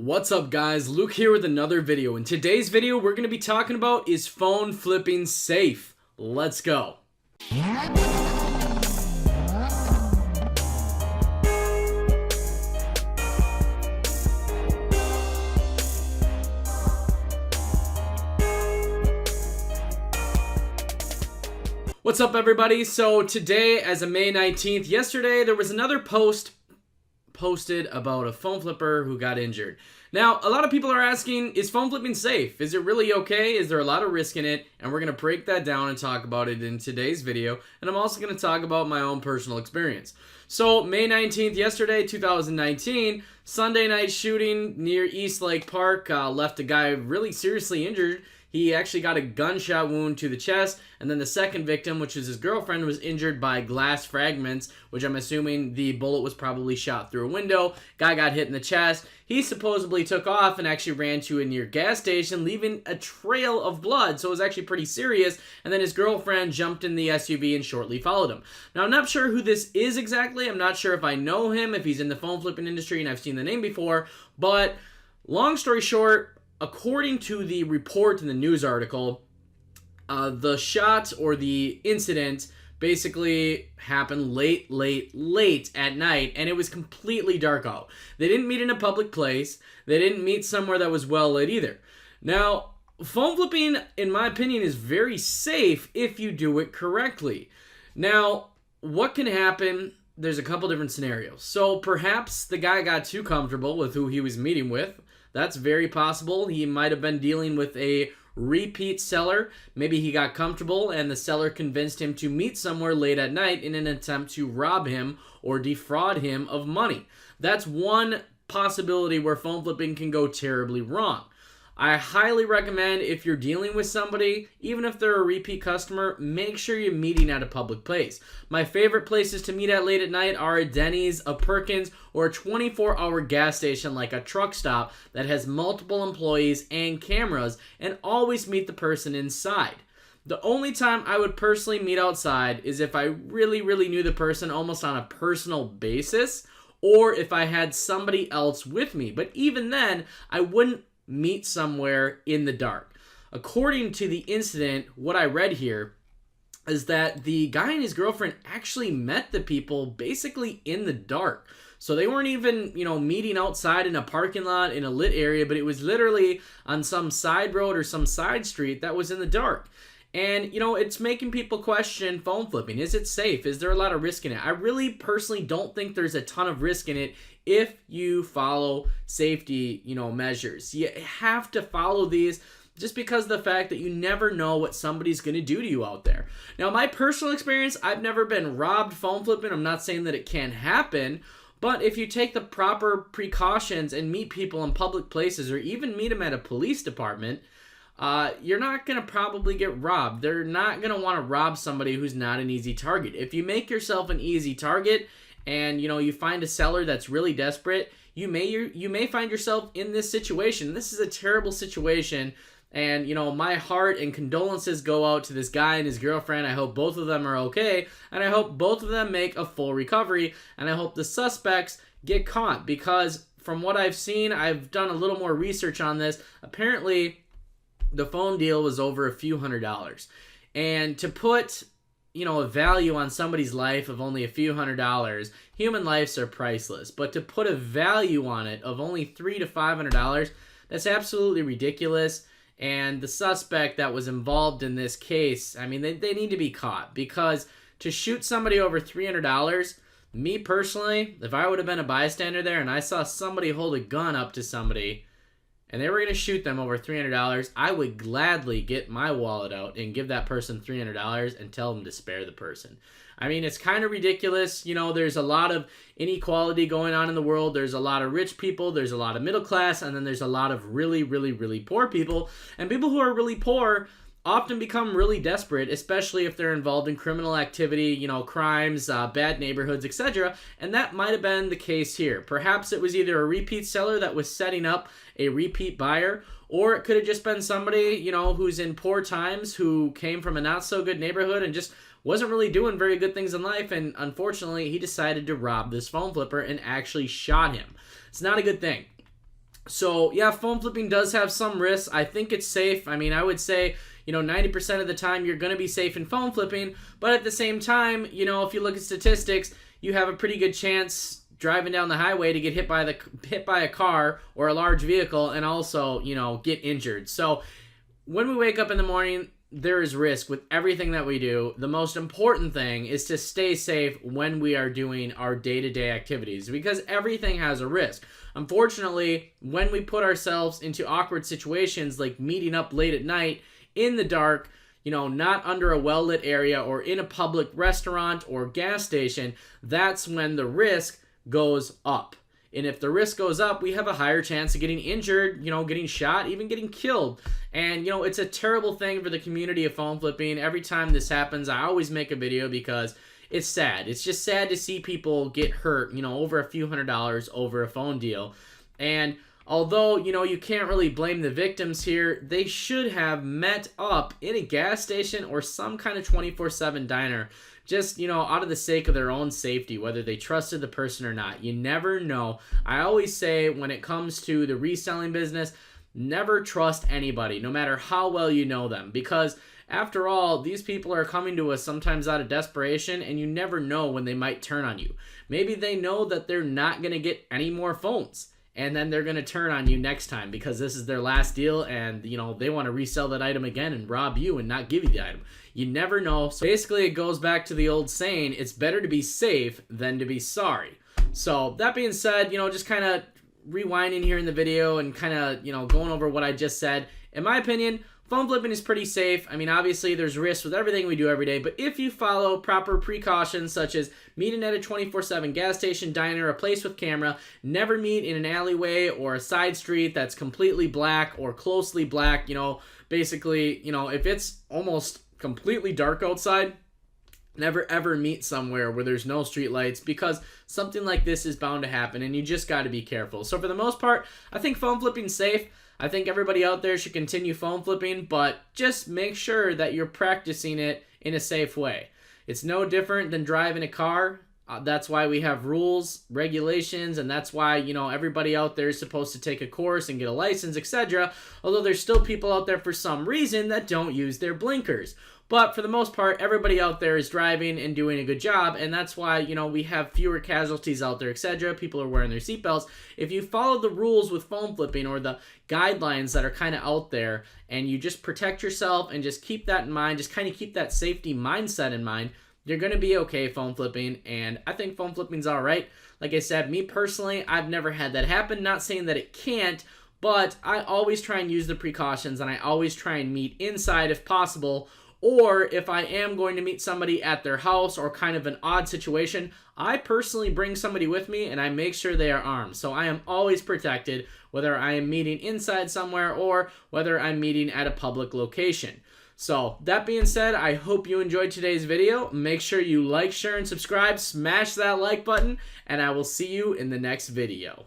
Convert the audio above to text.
What's up guys, Luke here with another video. In today's video we're going to be talking about, is phone flipping safe? Let's go. What's up everybody? So today, as of May 19th, yesterday there was another post posted about a phone flipper who got injured. Now, a lot of people are asking, is phone flipping safe? Is it really okay? Is there a lot of risk in it? And we're going to break that down and talk about it in today's video. And I'm also going to talk about my own personal experience. So, May 19th, yesterday, 2019, Sunday night shooting near East Lake Park left a guy really seriously injured. He actually got a gunshot wound to the chest, and then the second victim, which is his girlfriend, was injured by glass fragments, which I'm assuming the bullet was probably shot through a window. Guy got hit in the chest. He supposedly took off and actually ran to a near gas station, leaving a trail of blood, so it was actually pretty serious, and then his girlfriend jumped in the SUV and shortly followed him. Now, I'm not sure who this is exactly. I'm not sure if I know him, if he's in the phone flipping industry, and I've seen the name before, but long story short, according to the report in the news article, the shot or the incident basically happened late at night, and it was completely dark out. They didn't meet in a public place. They didn't meet somewhere that was well lit either. Now, phone flipping, in my opinion, is very safe if you do it correctly. Now, what can happen? There's a couple different scenarios. So perhaps the guy got too comfortable with who he was meeting with. That's very possible. He might have been dealing with a repeat seller. Maybe he got comfortable and the seller convinced him to meet somewhere late at night in an attempt to rob him or defraud him of money. That's one possibility where phone flipping can go terribly wrong. I highly recommend, if you're dealing with somebody, even if they're a repeat customer, make sure you're meeting at a public place. My favorite places to meet at late at night are a Denny's, a Perkins, or a 24-hour gas station like a truck stop that has multiple employees and cameras, and always meet the person inside. The only time I would personally meet outside is if I really knew the person almost on a personal basis, or if I had somebody else with me. But even then, I wouldn't meet somewhere in the dark. According to the incident, what I read here is that the guy and his girlfriend actually met the people basically in the dark. So they weren't even, meeting outside in a parking lot in a lit area, but it was literally on some side road or some side street that was in the dark. And, it's making people question phone flipping. Is it safe? Is there a lot of risk in it? I really personally don't think there's a ton of risk in it if you follow safety, measures. You have to follow these just because of the fact that you never know what somebody's going to do to you out there. Now, my personal experience, I've never been robbed phone flipping. I'm not saying that it can't happen, but if you take the proper precautions and meet people in public places or even meet them at a police department, you're not going to probably get robbed. They're not going to want to rob somebody who's not an easy target. If you make yourself an easy target and, you find a seller that's really desperate, you may find yourself in this situation. This is a terrible situation. And, my heart and condolences go out to this guy and his girlfriend. I hope both of them are okay. And I hope both of them make a full recovery. And I hope the suspects get caught, because from what I've seen, I've done a little more research on this. Apparently, the phone deal was over a few $100s. And to put, a value on somebody's life of only a few $100s, human lives are priceless. But to put a value on it of only $300 to $500, that's absolutely ridiculous. And the suspect that was involved in this case, they need to be caught, because to shoot somebody over $300, me personally, if I would have been a bystander there and I saw somebody hold a gun up to somebody and they were going to shoot them over $300, I would gladly get my wallet out and give that person $300 and tell them to spare the person. It's kind of ridiculous. There's a lot of inequality going on in the world. There's a lot of rich people, there's a lot of middle class, and then there's a lot of really poor people. And people who are really poor often become really desperate, especially if they're involved in criminal activity, crimes, bad neighborhoods, etc. And that might have been the case here. Perhaps it was either a repeat seller that was setting up a repeat buyer, or it could have just been somebody, who's in poor times, who came from a not so good neighborhood and just wasn't really doing very good things in life, and unfortunately he decided to rob this phone flipper and actually shot him. It's not a good thing. So yeah, phone flipping does have some risks. I think it's safe. I mean, I would say, 90% of the time you're going to be safe in phone flipping, but at the same time, if you look at statistics, you have a pretty good chance driving down the highway to get hit by a car or a large vehicle and also, get injured. So when we wake up in the morning, there is risk with everything that we do. The most important thing is to stay safe when we are doing our day-to-day activities, because everything has a risk. Unfortunately, when we put ourselves into awkward situations like meeting up late at night in the dark, not under a well-lit area or in a public restaurant or gas station, that's when the risk goes up. And if the risk goes up, we have a higher chance of getting injured, getting shot, even getting killed. And, it's a terrible thing for the community of phone flipping. Every time this happens, I always make a video because it's sad. It's just sad to see people get hurt, over a few $100s over a phone deal. And although, you can't really blame the victims here, they should have met up in a gas station or some kind of 24/7 diner, just, out of the sake of their own safety, whether they trusted the person or not. You never know. I always say when it comes to the reselling business, never trust anybody, no matter how well you know them, because after all, these people are coming to us sometimes out of desperation, and you never know when they might turn on you. Maybe they know that they're not going to get any more phones, and then they're going to turn on you next time because this is their last deal, and they want to resell that item again and rob you and not give you the item. You never know. So basically it goes back to the old saying, it's better to be safe than to be sorry. So that being said, just kind of rewinding here in the video and kind of, going over what I just said. In my opinion, phone flipping is pretty safe. I mean, obviously there's risks with everything we do every day, but if you follow proper precautions such as meeting at a 24/7 gas station, diner, a place with camera, never meet in an alleyway or a side street that's completely black or closely black, basically, if it's almost completely dark outside, never ever meet somewhere where there's no street lights, because something like this is bound to happen and you just got to be careful. So for the most part, I think phone flipping's safe. I think everybody out there should continue phone flipping, but just make sure that you're practicing it in a safe way. It's no different than driving a car. That's why we have rules, regulations, and that's why, everybody out there is supposed to take a course and get a license, etc. Although there's still people out there for some reason that don't use their blinkers. But for the most part, everybody out there is driving and doing a good job, and that's why, we have fewer casualties out there, etc. People are wearing their seatbelts. If you follow the rules with phone flipping or the guidelines that are kind of out there, and you just protect yourself and just keep that in mind, just kind of keep that safety mindset in mind, you're going to be okay phone flipping, and I think phone flipping's all right. Like I said, me personally, I've never had that happen. Not saying that it can't, but I always try and use the precautions, and I always try and meet inside if possible. Or if I am going to meet somebody at their house or kind of an odd situation, I personally bring somebody with me and I make sure they are armed. So I am always protected, whether I am meeting inside somewhere or whether I'm meeting at a public location. So that being said, I hope you enjoyed today's video. Make sure you like, share, and subscribe. Smash that like button, and I will see you in the next video.